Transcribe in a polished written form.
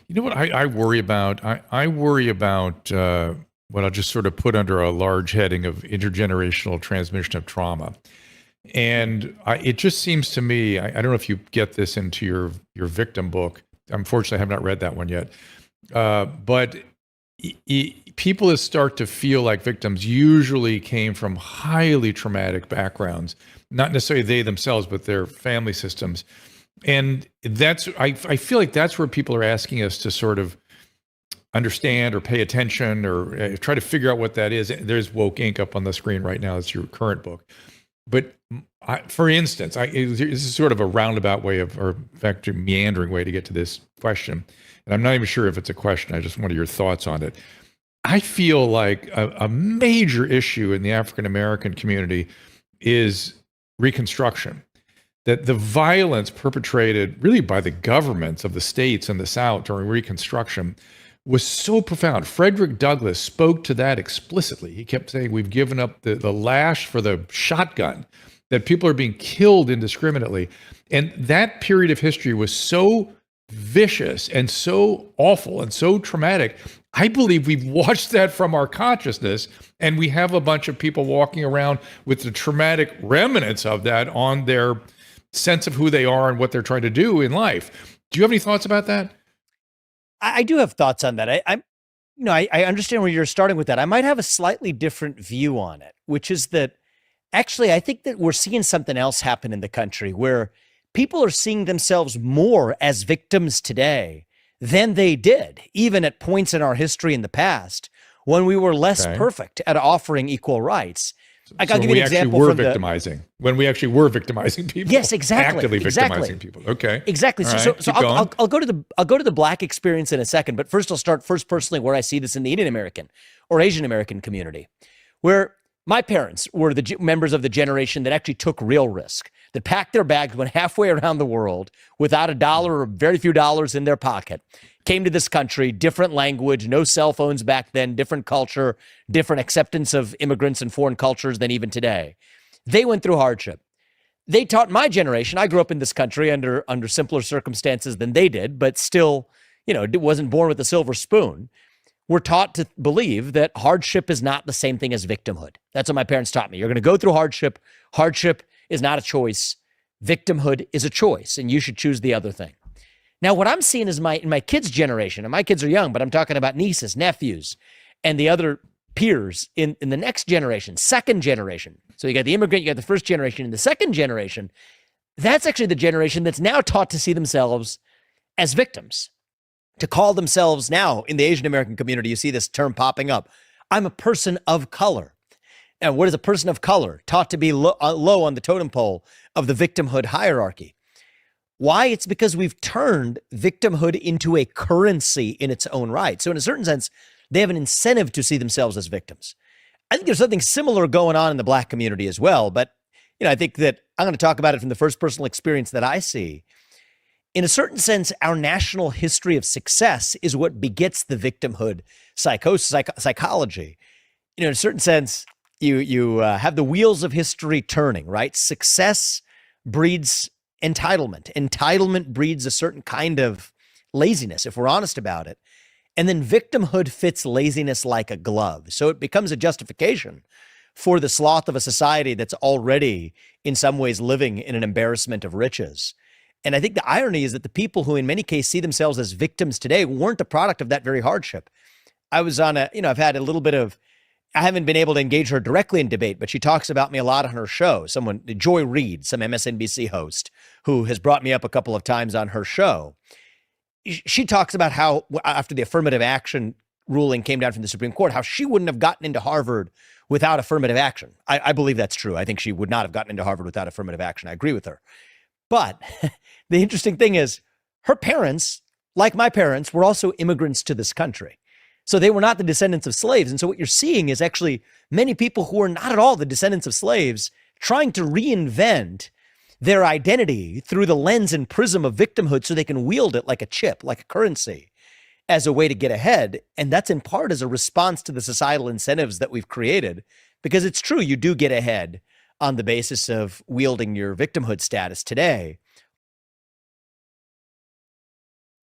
You know what I worry about? I worry about what I'll just sort of put under a large heading of intergenerational transmission of trauma. And it just seems to me, I don't know if you get this into your victim book. Unfortunately, I have not read that one yet. But people start to feel like victims usually came from highly traumatic backgrounds, not necessarily they themselves, but their family systems. And I feel like that's where people are asking us to sort of understand or pay attention or try to figure out what that is. There's Woke Inc. up on the screen right now. It's your current book. But for instance, this is sort of a roundabout way or in fact, a meandering way to get to this question. And I'm not even sure if it's a question. I just wanted your thoughts on it. I feel like a major issue in the African-American community is Reconstruction. That the violence perpetrated really by the governments of the states in the South during Reconstruction was so profound. Frederick Douglass spoke to that explicitly. He kept saying, we've given up the lash for the shotgun, that people are being killed indiscriminately. And that period of history was so vicious and so awful and so traumatic. I believe we've watched that from our consciousness, and we have a bunch of people walking around with the traumatic remnants of that on their sense of who they are and what they're trying to do in life. Do you have any thoughts about that? I do have thoughts on that. I understand where you're starting with that. I might have a slightly different view on it, which is that actually, I think that we're seeing something else happen in the country where people are seeing themselves more as victims today than they did, even at points in our history in the past when we were less perfect at offering equal rights. I'll give you an example from when we actually were victimizing people. Yes, exactly. Actively victimizing people. Okay. Exactly. So I'll go to the Black experience in a second, but first I'll start personally where I see this in the Indian American or Asian American community, where my parents were the members of the generation that actually took real risk, that packed their bags, went halfway around the world without a dollar or very few dollars in their pocket, came to this country, different language, no cell phones back then, different culture, different acceptance of immigrants and foreign cultures than even today. They went through hardship. They taught my generation. I grew up in this country under simpler circumstances than they did, but still, wasn't born with a silver spoon. We're taught to believe that hardship is not the same thing as victimhood. That's what my parents taught me. You're going to go through hardship. Hardship is not a choice. Victimhood is a choice, and you should choose the other thing. Now, what I'm seeing is in my kids' generation, and my kids are young, but I'm talking about nieces, nephews, and the other peers in the next generation, second generation. So you got the immigrant, you got the first generation, and the second generation. That's actually the generation that's now taught to see themselves as victims, to call themselves now in the Asian American community. You see this term popping up. I'm a person of color. And what is a person of color? Taught to be low on the totem pole of the victimhood hierarchy. Why? It's because we've turned victimhood into a currency in its own right. So in a certain sense, they have an incentive to see themselves as victims. I think there's something similar going on in the Black community as well. But, I think that I'm going to talk about it from the first personal experience that I see. In a certain sense, our national history of success is what begets the victimhood psychology. In a certain sense, you have the wheels of history turning, right? Success breeds entitlement. Entitlement breeds a certain kind of laziness, if we're honest about it. And then victimhood fits laziness like a glove. So it becomes a justification for the sloth of a society that's already, in some ways, living in an embarrassment of riches. And I think the irony is that the people who in many cases see themselves as victims today weren't a product of that very hardship. I was on I've had a little bit of, I haven't been able to engage her directly in debate, but she talks about me a lot on her show. Joy Reid, some MSNBC host, who has brought me up a couple of times on her show. She talks about how after the affirmative action ruling came down from the Supreme Court, how she wouldn't have gotten into Harvard without affirmative action. I believe that's true. I think she would not have gotten into Harvard without affirmative action. I agree with her. But the interesting thing is her parents, like my parents, were also immigrants to this country. So they were not the descendants of slaves. And so what you're seeing is actually many people who are not at all the descendants of slaves trying to reinvent their identity through the lens and prism of victimhood so they can wield it like a chip, like a currency, as a way to get ahead. And that's in part as a response to the societal incentives that we've created, because it's true, you do get ahead on the basis of wielding your victimhood status today.